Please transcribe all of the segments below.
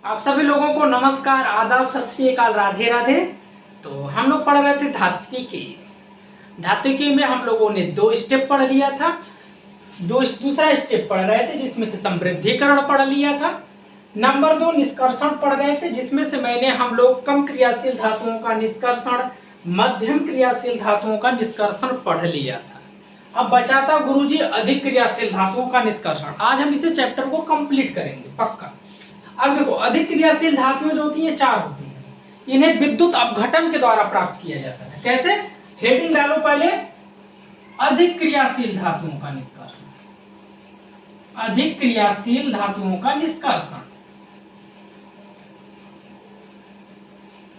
आप सभी लोगों को नमस्कार, आदाब, सत श्री अकाल, राधे राधे। तो हम लोग पढ़ रहे थे धात्विकी। धात्विकी में हम लोगों ने 2 स्टेप पढ़ लिया था। दूसरा स्टेप पढ़ रहे थे जिसमें से समृद्धिकरण पढ़ लिया था। नंबर 2 निष्कर्षण पढ़ रहे थे जिसमें से मैंने हम लोग कम क्रियाशील धातुओं का निष्कर्षण, मध्यम क्रियाशील धातुओं का निष्कर्षण पढ़ लिया था। अब बचा था गुरुजी अधिक क्रियाशील धातुओं का निष्कर्षण। आज हम इसे चैप्टर को कंप्लीट करेंगे पक्का। अब देखो, अधिक क्रियाशील धातुएं जो होती हैं 4 होती हैं। इन्हें विद्युत अपघटन के द्वारा प्राप्त किया जाता है। कैसे? हेडिंग डालो पहले, अधिक क्रियाशील धातुओं का निष्कर्षण। अधिक क्रियाशील धातुओं का निष्कर्षण।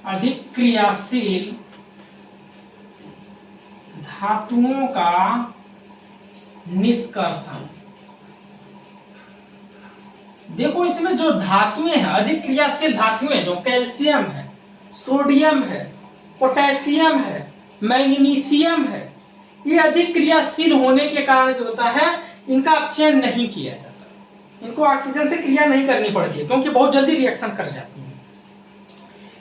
अधिक क्रियाशील धातुओं का निष्कर्षण। देखो, इसमें जो धातुएं हैं, अधिक क्रियाशील धातुएं जो कैल्शियम है, सोडियम है, पोटेशियम है, मैग्नीशियम है, ये अधिक क्रियाशील होने के कारण जो होता है इनका अपचयन नहीं किया जाता। इनको ऑक्सीजन से क्रिया नहीं करनी पड़ती है क्योंकि बहुत जल्दी रिएक्शन कर जाती है।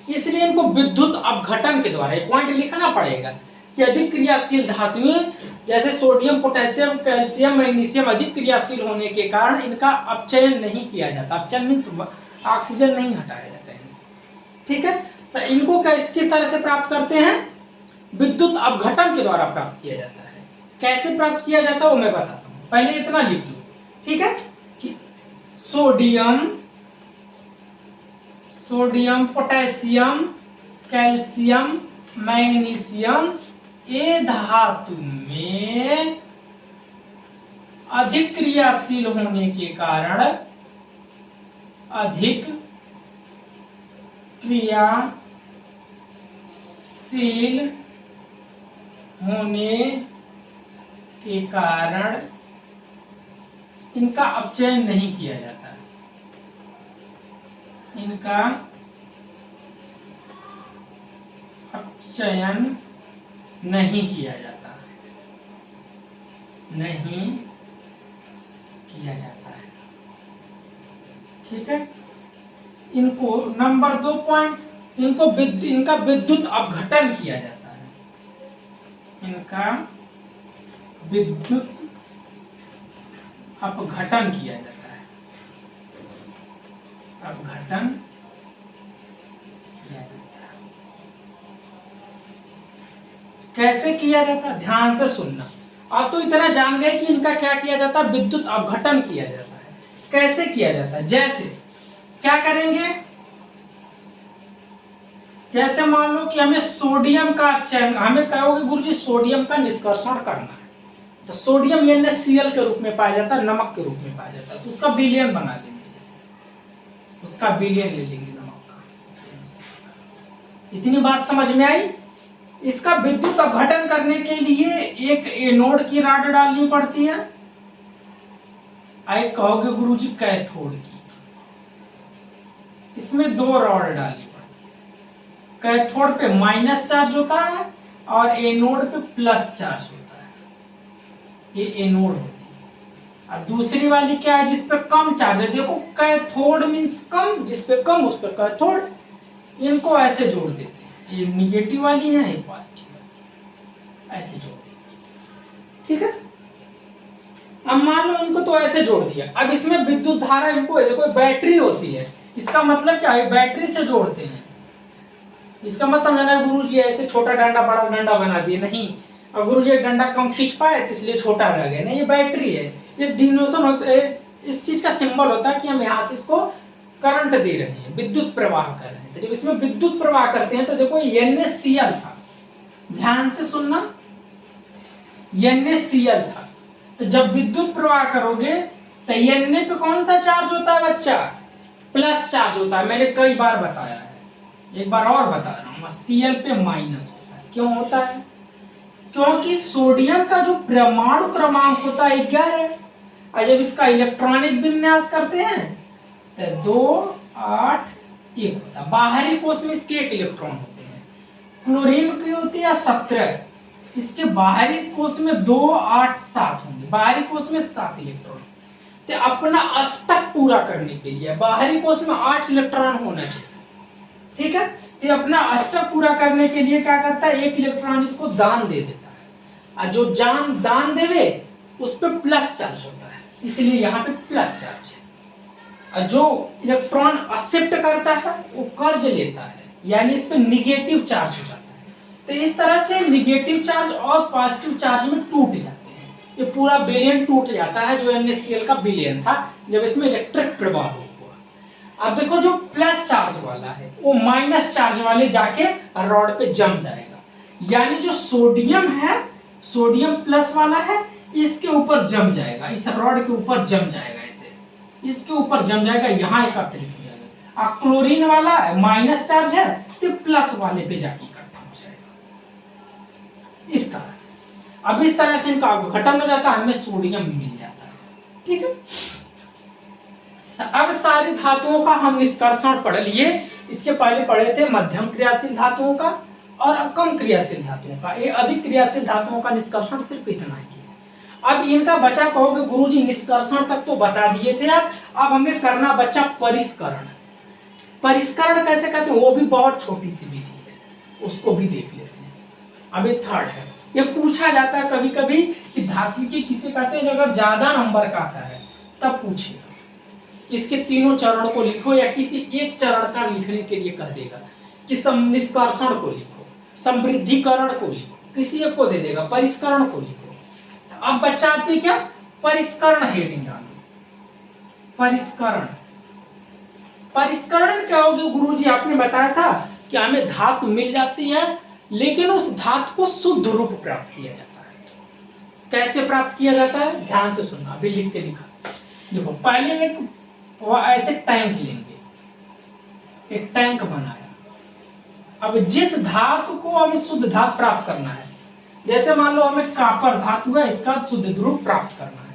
इसलिए इनको विद्युत अपघटन के द्वारा, एक पॉइंट लिखना पड़ेगा कि अधिक क्रियाशील धातुएं जैसे सोडियम, पोटेशियम, कैल्शियम, मैग्नीशियम अधिक क्रियाशील होने के कारण इनका अपचयन नहीं किया जाता। अपचयन मीन्स ऑक्सीजन नहीं हटाया जाता है इनसे। ठीक है, तो इनको किस तरह से प्राप्त करते हैं? विद्युत अपघटन के द्वारा प्राप्त किया जाता है। कैसे प्राप्त किया जाता है वो मैं बताता हूँ, पहले इतना लिख लो। ठीक है, कि सोडियम, पोटेशियम, कैल्शियम, मैग्नीशियम ये धातु में अधिक क्रियाशील होने के कारण, अधिक क्रियाशील होने के कारण इनका अपचयन नहीं किया जाता है। इनका अपचयन नहीं किया जाता है, नहीं किया जाता है। ठीक है, इनको नंबर 2 पॉइंट, इनका विद्युत अपघटन किया जाता है। इनका विद्युत अपघटन किया जाता है। अपघटन किया जाता है। कैसे किया जाता है? ध्यान से सुनना। आप तो इतना जान गए कि इनका क्या किया जाता है, विद्युत अपघटन किया जाता है। कैसे किया जाता है? जैसे क्या करेंगे, जैसे मान लो कि हमें सोडियम का अपचयन, हमें कहोगे गुरुजी सोडियम का निष्कर्षण करना है, तो सोडियम NaCl के रूप में पाया जाता है, नमक के रूप में पाया जाता है। तो उसका विलयन बना लेंगे, उसका विलयन ले लेंगे नमक का। इतनी बात समझ में आई? इसका विद्युत अपघटन करने के लिए एक एनोड की रॉड डालनी पड़ती है, एक कहोगे गुरुजी कैथोड की। इसमें 2 रॉड डालनी पड़ती है। कैथोड पे माइनस चार्ज होता है और एनोड पे प्लस चार्ज होता है। ये एनोड होती है। और दूसरी वाली क्या है, जिसपे कम चार्ज है। देखो, कैथोड मीन्स कम, जिसपे कम उस पे कैथोड। इनको ऐसे जोड़ देते हैं, ये निगेटिव वाली है, ये पॉजिटिव, ऐसे जोड़ दिया। ठीक है, अब मान लो इनको तो ऐसे जोड़ दिया। अब इसमें विद्युत धारा, इनको देखो बैटरी होती है, इसका मतलब क्या है, बैटरी से जोड़ते हैं। इसका मत समझना गुरुजी ऐसे छोटा डंडा बड़ा डंडा बना दिए, नहीं। और गुरुजी एक डंडा कम खींच पाए तो इसलिए छोटा रह गया, नहीं। ये बैटरी है, ये डिनोशन होता है, इस चीज का सिंबल होता है कि हम यहाँ से इसको करंट दे रहे हैं, विद्युत प्रवाह कर रहे हैं। तो जब इसमें विद्युत प्रवाह करते हैं तो देखो NaCl था, ध्यान से सुनना, NaCl था। तो जब विद्युत प्रवाह करोगे तो Na पे कौन सा चार्ज होता है बच्चा? प्लस चार्ज होता है। मैंने कई बार बताया है, एक बार और बता रहा हूँ। Cl पे माइनस होता है। क्यों होता है? क्योंकि सोडियम का जो परमाणु क्रमांक होता है 11, और जब इसका इलेक्ट्रॉनिक विन्यास करते हैं तो 2, 8, 1 होता है। बाहरी कोश में इसके 1 इलेक्ट्रॉन होते हैं। क्लोरीन की होती है 17, इसके बाहरी कोश में 2, 8, 7 होंगे। बाहरी कोश में 7 इलेक्ट्रॉन। तो अपना अष्टक पूरा करने के लिए बाहरी कोश में 8 इलेक्ट्रॉन होना चाहिए, ठीक है। तो अपना अष्टक पूरा करने के लिए क्या करता है, 1 इलेक्ट्रॉन इसको दान दे देता है, और जो दान देवे उस पर प्लस चार्ज होता है, इसलिए यहाँ पे प्लस चार्ज है। और जो इलेक्ट्रॉन एक्सेप्ट करता है वो कर्ज लेता है, यानी इस पे निगेटिव चार्ज हो जाता है। तो इस तरह से निगेटिव चार्ज और पॉजिटिव चार्ज में टूट जाते हैं, ये पूरा विलयन टूट जाता है जो NaCl का विलयन था जब इसमें इलेक्ट्रिक प्रवाह हुआ। अब देखो जो प्लस चार्ज वाला है वो माइनस चार्ज वाले जाके रॉड पे जम जाएगा, यानी जो सोडियम है, सोडियम प्लस वाला है, इसके ऊपर जम जाएगा, इस रॉड के ऊपर जम जाएगा, इसे इसके ऊपर जम जाएगा, यहाँ एकत्रित हो जाएगा। अब क्लोरीन वाला माइनस चार्ज है तो प्लस वाले पे जाके इकट्ठा हो जाएगा, इस तरह से। अब इस तरह से इनका अपघटन हो जाता है, हमें सोडियम मिल जाता है, ठीक है। अब सारी धातुओं का हम निष्कर्षण पढ़ लिए। इसके पहले पढ़े थे मध्यम क्रियाशील धातुओं का और कम क्रियाशील धातुओं का। ये अधिक क्रियाशील धातुओं का निष्कर्षण सिर्फ इतना ही है। अब इनका बचा कहोगे गुरुजी निष्कर्षण तक तो बता दिए थे आप, अब हमें करना बचा परिष्करण। परिष्करण कैसे करते हैं वो भी बहुत छोटी सी विधि है, उसको भी देख लेते हैं। अब ये थर्ड है, ये पूछा जाता है कभी कभी कि धातु की किसे कहते हैं, अगर ज्यादा नंबर का आता है तब पूछेगा इसके तीनों चरण को लिखो, या किसी एक चरण का लिखने के लिए कह देगा कि निष्कर्षण को लिखो, समृद्धिकरण को लिखो, किसी एक को दे देगा, परिष्करण को लिखो। अब बचाते क्या, परिष्करण हेडिंग डालो, परिष्करण। परिष्करण क्या होगी गुरुजी, आपने बताया था कि हमें धातु मिल जाती है लेकिन उस धातु को शुद्ध रूप प्राप्त किया जाता है। कैसे प्राप्त किया जाता है, ध्यान से सुनना, अभी लिख के लिखा। देखो पहले एक वो ऐसे टैंक लेंगे, एक टैंक बनाया। अब जिस धातु को हमें शुद्ध धातु प्राप्त करना है, जैसे मान लो हमें कॉपर धातु है, इसका शुद्ध ध्रुव प्राप्त करना है,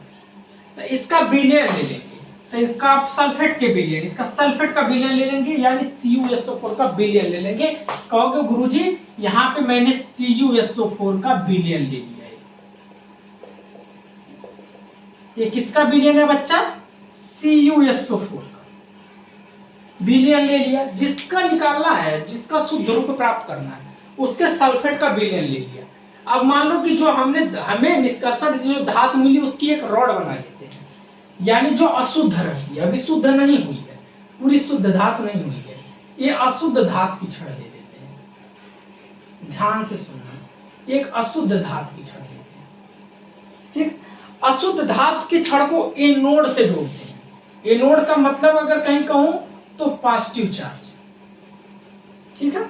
तो इसका विलयन ले लेंगे, तो इसका सल्फेट के विलयन, इसका सल्फेट का विलयन ले लेंगे, यानी CuSO4 का विलयन ले लेंगे। कहोगे गुरुजी यहाँ पे मैंने CuSO4 का विलयन ले लिया है, ये किसका विलयन है बच्चा, CuSO4 का विलयन ले लिया। जिसका निकालना है, जिसका शुद्ध रूप प्राप्त करना है, उसके सल्फेट का विलयन ले लिया। अब मान लो कि जो हमें निष्कर्षण से जो धातु मिली उसकी एक रॉड बना लेते हैं, यानी जो अशुद्ध रही है, अभी शुद्ध नहीं हुई है, पूरी शुद्ध धातु नहीं हुई है, ये अशुद्ध धातु की छड़ ले लेते हैं। ध्यान से सुनना, एक अशुद्ध धातु की छड़ लेते हैं, ठीक। अशुद्ध धातु की छड़ को एनोड से जोड़ते हैं। एनोड का मतलब अगर कहीं कहूं तो पॉजिटिव चार्ज, ठीक है।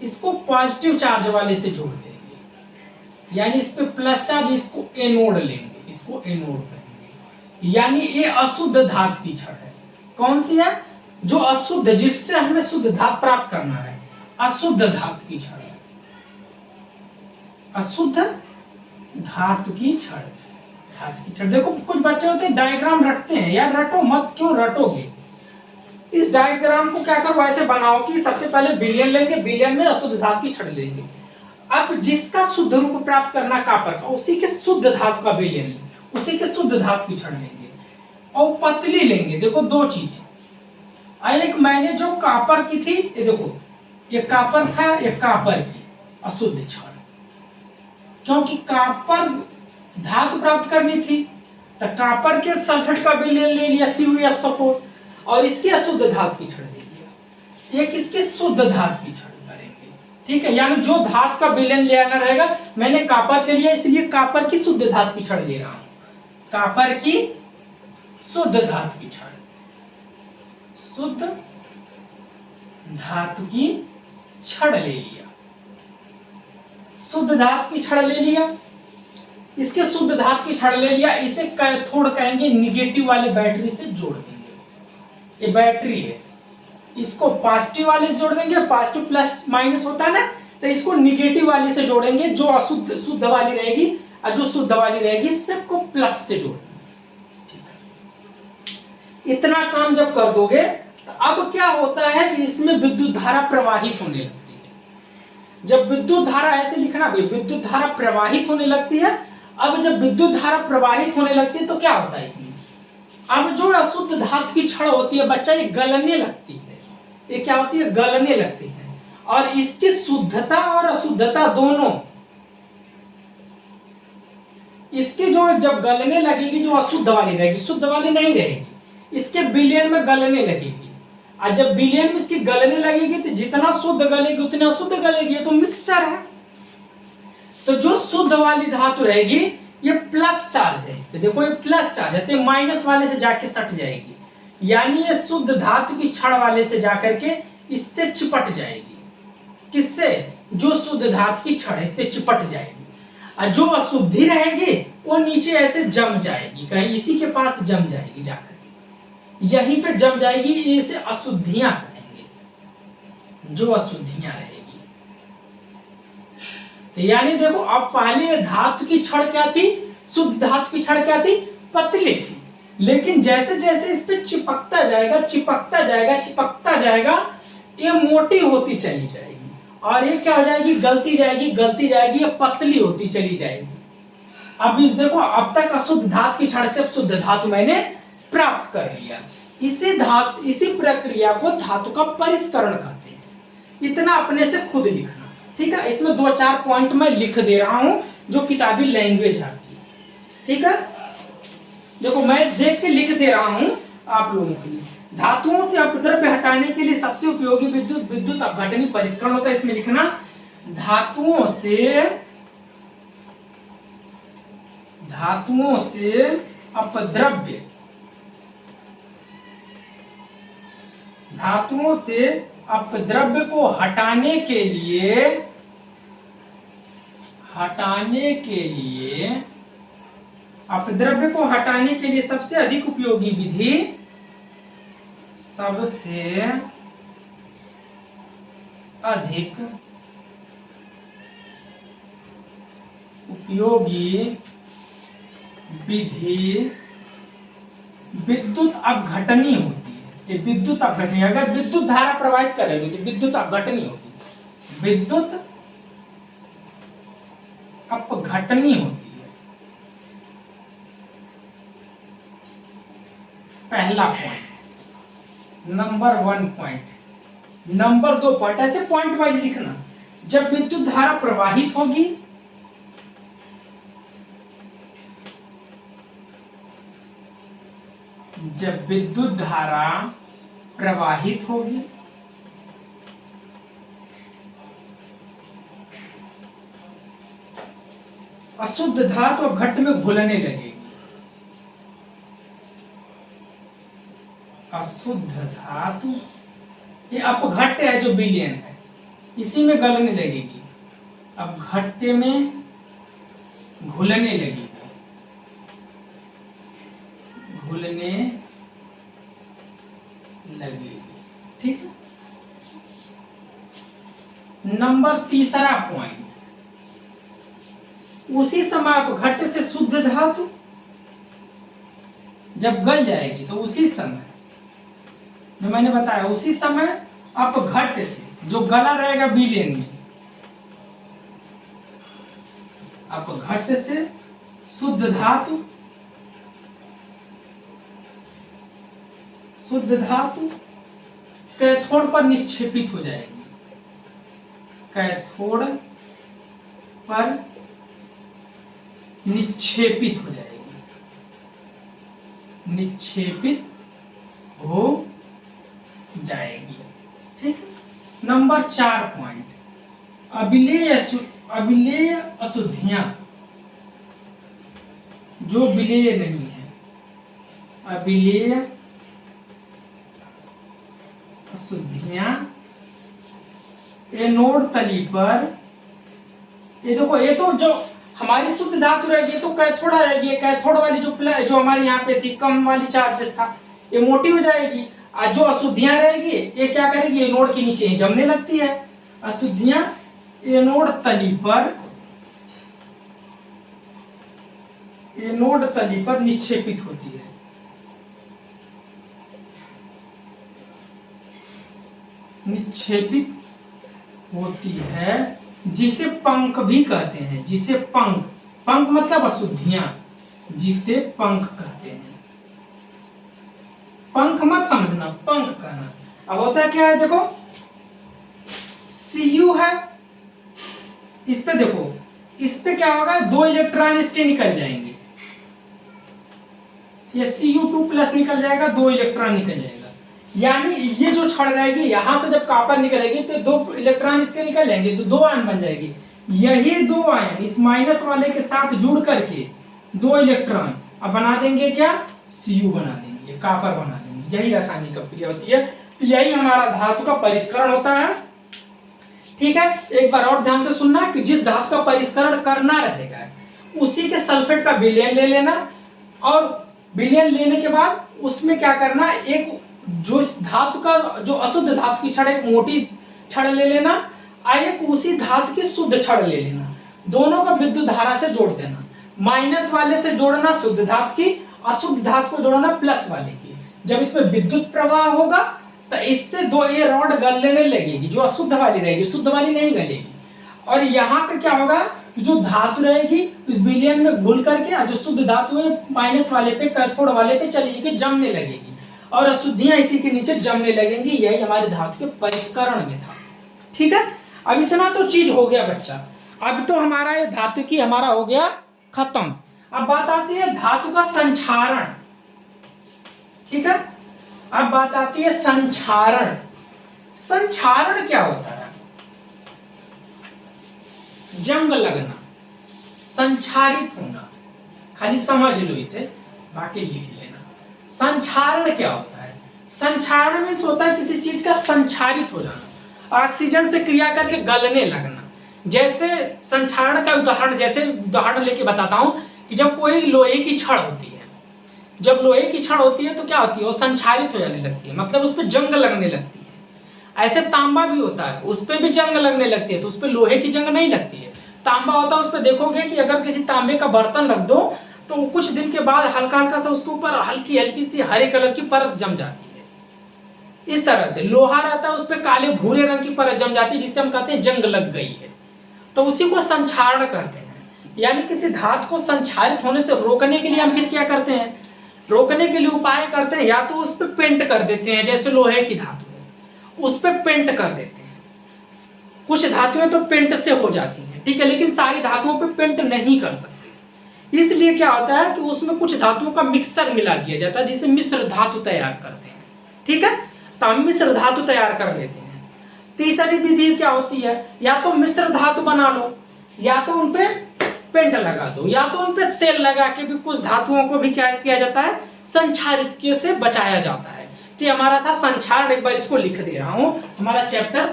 इसको पॉजिटिव चार्ज वाले से जोड़ देंगे, यानी इस पे प्लस चार्ज, इसको एनोड लेंगे, इसको एनोड करेंगे, यानी ये अशुद्ध धातु की छड़ है। कौन सी है, जो अशुद्ध, जिससे हमें शुद्ध धातु प्राप्त करना है, अशुद्ध धातु की छड़ है, अशुद्ध धातु की छड़। धातु की छड़, देखो कुछ बच्चे होते हैं डायग्राम रटते हैं, यार रटो मत, क्यों रटोगे। इस डायग्राम को क्या करो, ऐसे बनाओ कि सबसे पहले विलयन लेंगे, विलयन में अशुद्ध धातु की छड़ लेंगे। अब जिसका शुद्ध रूप प्राप्त करना कॉपर का, उसी के शुद्ध धातु का विलयन लेंगे, उसी के शुद्ध धातु की छड़ लेंगे, और पतली लेंगे। देखो दो चीजें, एक मैंने जो कॉपर की थी, ये देखो ये कॉपर था, ये कॉपर की अशुद्ध छड़, क्योंकि कॉपर धातु प्राप्त करनी थी, तो कॉपर के सल्फेट का विलयन ले लिया CuSO4, और इसकी अशुद्ध धातु की छड़ ले लिया। एक इसके शुद्ध धातु की छड़ करेंगे, ठीक है, यानी जो धातु का विलयन लेना रहेगा, मैंने कॉपर के लिए, इसलिए कॉपर की शुद्ध धातु की छड़ ले रहा हूं, कॉपर की शुद्ध धातु की छड़, शुद्ध धातु की छड़ ले लिया, शुद्ध धातु की छड़ ले लिया, इसके शुद्ध धातु की छड़ ले लिया। इसे कैथोड कहेंगे, निगेटिव वाले बैटरी से जोड़ देंगे। ये बैटरी है, इसको पॉजिटिव वाले से जोड़ देंगे, पॉजिटिव प्लस माइनस होता है ना, तो इसको निगेटिव वाले से जोड़ेंगे, जो अशुद्ध शुद्ध वाली रहेगी, और जो शुद्ध वाली रहेगी सबको प्लस से जोड़ देंगे। इतना काम जब कर दोगे तो अब क्या होता है कि इसमें विद्युत धारा प्रवाहित होने लगती है। जब विद्युत धारा, ऐसे लिखना भी, विद्युत धारा प्रवाहित होने लगती है, अब जब विद्युत धारा प्रवाहित होने लगती है तो क्या होता है इसमें, अब जो अशुद्ध धातु की छड़ होती है बच्चा, ये गलने लगती है। ये क्या होती है, गलने लगती है। और इसकी शुद्धता और अशुद्धता दोनों, इसकी जो जब गलने लगेगी, जो अशुद्ध वाली रहेगी, शुद्ध वाली नहीं रहेगी, इसके विलयन में गलने लगेगी। और जब विलयन में इसकी गलने लगेगी तो जितना शुद्ध गलेगी उतनी अशुद्ध गलेगी। ये तो मिक्सचर है। तो जो शुद्ध वाली धातु रहेगी ये प्लस चार्ज है, इस पे देखो ये प्लस चार्ज है, तो माइनस वाले से जाके सट जाएगी, यानी ये शुद्ध धातु की छड़ वाले से जाकर के इससे चिपट जाएगी। किससे, जो शुद्ध धातु की छड़ इससे चिपट जाएगी। और जो अशुद्धि रहेगी वो नीचे ऐसे जम जाएगी, कहीं इसी के पास जम जाएगी, जाकर यहीं पे जम जाएगी। इसे अशुद्धियां कहेंगे, जो अशुद्धियां रहेगी। यानी देखो, अब पहले धातु की छड़ क्या थी, शुद्ध धातु की छड़ क्या थी, पतली थी। लेकिन जैसे जैसे इस पे चिपकता जाएगा चिपकता जाएगा चिपकता जाएगा, ये मोटी होती चली जाएगी। और ये क्या हो जाएगी, गलती जाएगी गलती जाएगी, ये पतली होती चली जाएगी। अब इस देखो, अब तक अशुद्ध धातु की छड़ से अब शुद्ध धातु मैंने प्राप्त कर लिया। इसी प्रक्रिया को धातु का परिष्करण कहते हैं। इतना अपने से खुद लिखना, ठीक है। इसमें 2-4 पॉइंट मैं लिख दे रहा हूं जो किताबी लैंग्वेज आती है, ठीक है। देखो मैं देख के लिख दे रहा हूं आप लोगों के लिए। धातुओं से अपद्रव्य हटाने के लिए सबसे उपयोगी विद्युत अपघटनी परिष्करण होता है। इसमें लिखना, धातुओं से अपद्रव्य, धातुओं से अपद्रव्य को हटाने के लिए अपद्रव्य को हटाने के लिए सबसे अधिक उपयोगी विधि, सबसे अधिक उपयोगी विधि विद्युत अपघटनी होती है। ये विद्युत अपघटनी, अगर विद्युत धारा प्रवाहित करेगी तो विद्युत अपघटनी होगी, विद्युत अपघटनी होती है। पहला point, number 1 point. Number 2 point, ऐसे पॉइंट वाइज लिखना। जब विद्युत धारा प्रवाहित होगी, जब विद्युत धारा प्रवाहित होगी, अशुद्ध धातु और घट में घुलने लगेगी। अशुद्ध धातु, ये अपघट्य है जो विलयन है, इसी में गलने लगेगी। अब घट्टे में घुलने लगेगी, घुलने लगेगी, ठीक है। नंबर 3 पॉइंट, उसी समय अपघट्य से शुद्ध धातु जब गल जाएगी तो उसी समय जो मैंने बताया, उसी समय अपघट्य से जो गला रहेगा विलयन में, अपघट्य से शुद्ध धातु कैथोड पर निक्षेपित हो जाएगी, कैथोड पर निक्षेपित हो जाएगी, निक्षेपित हो जाएगी, ठीक। नंबर 4 पॉइंट, अविलेय अशुद्धियां, जो विलेय नहीं है, अविलेय अशुद्धियां एनोड तली पर, ये देखो, ये तो जो हमारी शुद्ध धातु रहेगी तो कैथोड रहेगी, कैथोड वाली जो हमारे यहाँ पे थी कम वाली चार्जेस था, ये मोटी हो जाएगी। और जो अशुद्धियां रहेगी ये क्या करेगी, एनोड के नीचे जमने लगती है। अशुद्धियां एनोड तली पर निक्षेपित होती है, निक्षेपित होती है, जिसे पंख भी कहते हैं, जिसे पंख पंख मतलब अशुद्धियां, जिसे पंख कहते हैं। पंख मत समझना, पंख कहना। अब होता क्या है, देखो Cu है, इस पे देखो, इस पे क्या होगा, 2 इलेक्ट्रॉन इसके निकल जाएंगे, ये Cu2+ निकल जाएगा, 2 इलेक्ट्रॉन निकल जाएगा। यानी ये जो छड़ रहेगी, यहां से जब कॉपर निकलेगी तो 2 इलेक्ट्रॉन इसके निकल जाएंगे, तो 2 आयन बन जाएगी। यही 2 आयन इस माइनस वाले के साथ जुड़ करके 2 इलेक्ट्रॉन अब बना देंगे क्या, Cu बना देंगे, कॉपर बना देंगे। यही रासायनिक क्रिया होती है, तो यही हमारा धातु का परिष्करण होता है। ठीक है, एक बार और ध्यान से सुनना कि जिस धातु का परिष्करण करना रहेगा उसी के सल्फेट का विलयन ले लेना, और विलयन लेने के बाद उसमें क्या करना, एक जो धातु का जो अशुद्ध धातु की छड़, एक मोटी छड़ ले लेना, और एक उसी धातु की शुद्ध छड़ ले लेना, दोनों को विद्युत धारा से जोड़ देना। माइनस वाले से जोड़ना शुद्ध धातु की, अशुद्ध धातु को जोड़ना प्लस वाले की। जब इसमें विद्युत प्रवाह होगा तो इससे ये रॉड गलने लगेगी, जो अशुद्ध वाली रहेगी, शुद्ध वाली नहीं गलेगी। और यहाँ पे क्या होगा कि जो धातु रहेगी उस विलयन में घुल करके, जो शुद्ध धातु है माइनस वाले पे, कैथोड वाले पे चली जाएगी, जमने लगेगी, और अशुद्धियां इसी के नीचे जमने लगेंगी। यही हमारे धातु के परिष्करण में था। ठीक है, अब इतना तो चीज हो गया बच्चा। अब तो हमारा ये धातु की हमारा हो गया खत्म। अब बात आती है धातु का संक्षारण। ठीक है, अब बात आती है संक्षारण। संक्षारण क्या होता है, जंग लगना, संक्षारित होना, खाली समझ लो इसे, बाकी लिख लेना। संक्षारण क्या होता है, संक्षारण में होता है किसी चीज का संक्षारित हो जाना, ऑक्सीजन से क्रिया करके गलने लगना। जैसे संक्षारण का उदाहरण, जैसे उदाहरण लेके बताता हूं कि जब कोई लोहे की छड़ होती है, जब लोहे की छड़ होती है तो क्या होती है, वो संक्षारित हो जाने लगती है, मतलब उस पर जंग लगने लगती है। ऐसे तांबा भी होता है, उस पर भी जंग लगने लगती है, तो उस पर लोहे की जंग नहीं लगती है। तांबा होता है, उस पर देखोगे कि अगर किसी तांबे का बर्तन रख दो तो कुछ दिन के बाद हल्का हल्का सा उसके ऊपर हल्की हल्की सी हरे कलर की परत जम जाती है। इस तरह से लोहा रहता है, उस पर काले भूरे रंग की परत जम जाती है, जिससे हम कहते हैं जंग लग गई है। तो उसी को संक्षारण कहते हैं। यानी किसी धातु को संक्षारित होने से रोकने के लिए हम फिर क्या करते हैं, रोकने के लिए उपाय करते हैं, या तो उस पर पेंट कर देते हैं, जैसे लोहे की धातु है उस पर पेंट कर देते हैं। कुछ धातुएं तो पेंट से हो जाती हैं, ठीक है, लेकिन सारी धातुओं पे पेंट नहीं कर सकते। इसलिए क्या होता है कि उसमें कुछ धातुओं का मिक्सर मिला दिया जाता है, जिसे मिश्र धातु तैयार करते हैं। ठीक है, तो हम मिश्र धातु तैयार कर लेते हैं। तीसरी विधि क्या होती है, या तो मिश्र धातु बना लो, या तो उनपे पेंट लगा दो, या तो उनपे तेल लगा के भी कुछ धातुओं को भी क्या किया जाता है, संक्षारित से बचाया जाता है। तो हमारा था संक्षारण, एक बार इसको लिख दे रहा हूं, हमारा चैप्टर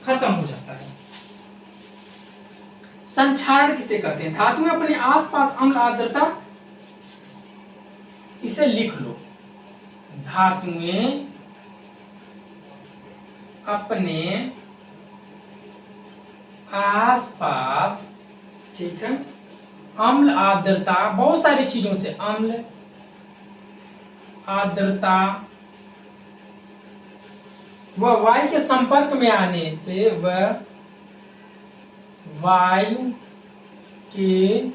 खत्म हो जाता है। संक्षारण किसे कहते हैं, धातु में अपने आसपास अम्ल आर्द्रता, इसे लिख लो, धातुएं अपने आसपास, ठीक है, अम्ल आर्द्रता, बहुत सारी चीजों से अम्ल आर्द्रता व वायु के संपर्क में आने से, वह वायु के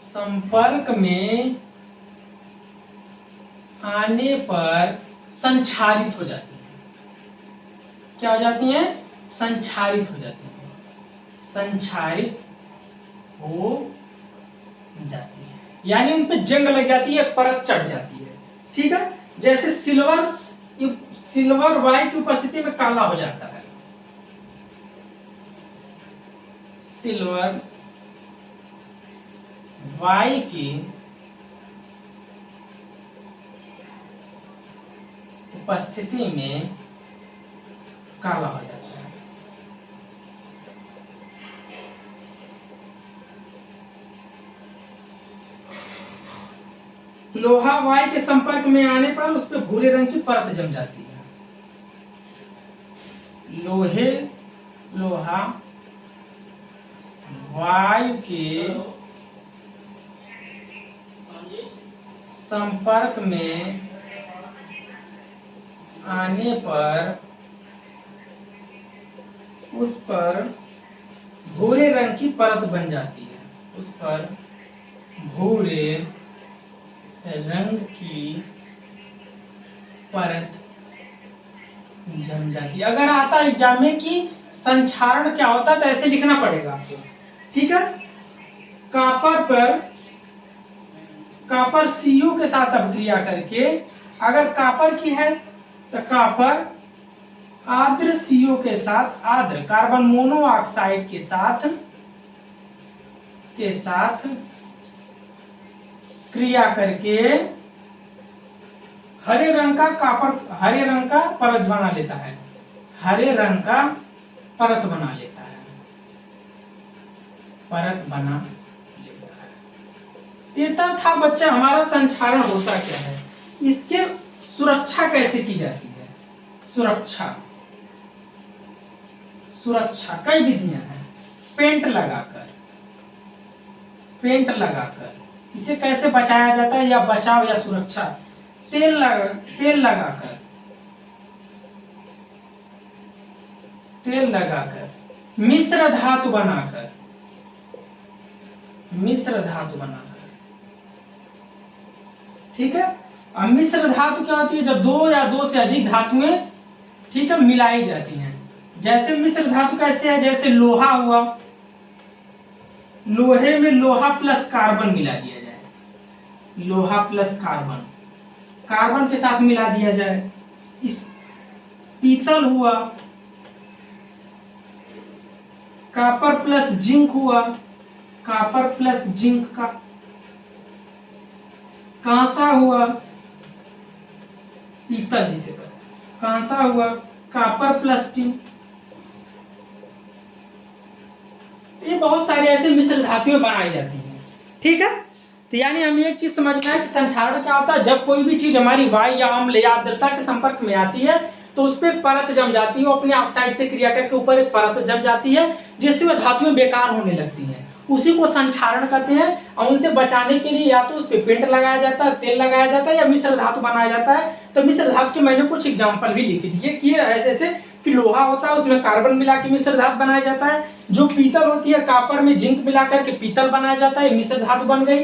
संपर्क में आने पर संक्षारित हो जाती है। क्या हो जाती है, संक्षारित हो जाती है, संक्षारित हो जाती है, यानी उन पे जंग लग जाती है, परत चढ़ जाती है। ठीक है, जैसे सिल्वर वायु की उपस्थिति में काला हो जाता है, सिल्वर वायु की उपस्थिति में काला हो जाता है। लोहा वायु के संपर्क में आने पर उस पर भूरे रंग की परत जम जाती है। लोहा वायु के संपर्क में आने पर उस पर भूरे रंग की परत बन जाती है, उस पर भूरे रंग की परत जम जाती है। अगर आता है एग्जाम में कि संक्षारण क्या होता है तो ऐसे लिखना पड़ेगा आपको, ठीक है। कापर सीयू के साथ अभिक्रिया करके, अगर कापर की है तो कापर आर्द्र सीओ के साथ, आर्द्र कार्बन मोनोऑक्साइड के साथ क्रिया करके हरे रंग का परत बना लेता है, हरे रंग का परत बना लेता है, देता था बच्चा हमारा संक्षारण होता क्या है, इसके सुरक्षा कैसे की जाती है। सुरक्षा कई विधियां हैं। पेंट लगाकर इसे कैसे बचाया जाता है, या बचाव या सुरक्षा। तेल लगाकर, मिश्र धातु बनाकर, ठीक है। अब मिश्र धातु क्या होती है, जब दो या दो से अधिक धातुएं, ठीक है, मिलाई जाती हैं। जैसे मिश्र धातु कैसे है, जैसे लोहा हुआ, लोहे में लोहा प्लस कार्बन मिला दिया जाए, लोहा प्लस कार्बन के साथ मिला दिया जाए। इस पीतल हुआ, कॉपर प्लस जिंक हुआ, कॉपर प्लस जिंक का। कांसा हुआ, पीतल जिसे कांसा हुआ, कॉपर प्लस टिन। ये बहुत सारे ऐसे मिश्र धातुएं बनाई जाती हैं, ठीक है। तो यानी हमें एक चीज समझना है कि संक्षारण क्या होता है। जब कोई भी चीज हमारी वायु या अम्ल या आर्द्रता के संपर्क में आती है तो उस पर एक परत जम जाती है, वो अपने ऑक्साइड से क्रिया करके ऊपर एक परत जम जाती है, जिससे वह धातुएं बेकार होने लगती हैं। उसी को संक्षारण कहते हैं। और उनसे बचाने के लिए या तो उस पर पेंट लगाया जाता है, तेल लगाया जाता है, या मिश्र धातु बनाया जाता है। तो मिश्र धातु के मैंने कुछ एग्जाम्पल भी लिख दिए कि ऐसे ऐसे कि लोहा होता है, उसमें कार्बन मिला के मिश्र धातु बनाया जाता है। जो पीतल होती है, कॉपर में जिंक मिला करके पीतल बनाया जाता है, मिश्र धातु बन गई।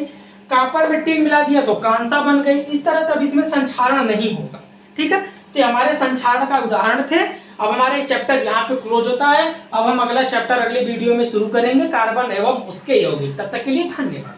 कॉपर में टिन मिला दिया तो कांसा बन गई। इस तरह से अब इसमें संक्षारण नहीं होगा, ठीक है। तो हमारे संक्षारण का उदाहरण थे। अब हमारे चैप्टर यहाँ पे क्लोज होता है। अब हम अगला चैप्टर अगले वीडियो में शुरू करेंगे, कार्बन एवं उसके यौगिक। तब तक के लिए धन्यवाद।